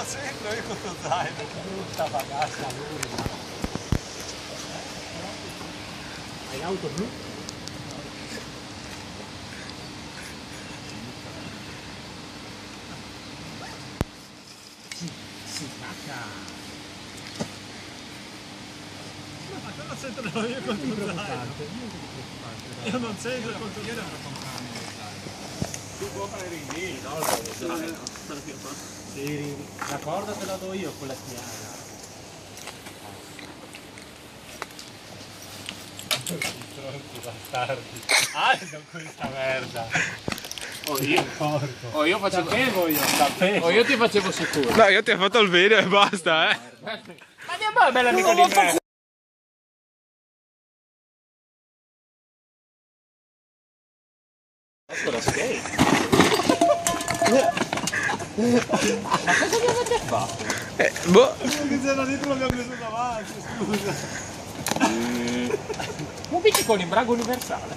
facendo io con lo zaino? Brutta bagassa l'urna. Hai l'auto blu? Si cacca. Ma cosa c'entrano io con lo zaino? Io non c'entro con lo zaino. Tu puoi fare i ringhini, no? Sì, la corda te la do io con la chiara. Tronchi bastardi. Alto questa merda. Io facevo. Sapevo io. Io ti facevo sicuro. No, io ti ho fatto il video e basta, eh. Ma andiamo, bella amica di me. Ancora skate. Ma cosa mi avete fatto? Boh. Che c'era dietro l'abbiamo messo davanti, scusa. Un piccolo in brago universale.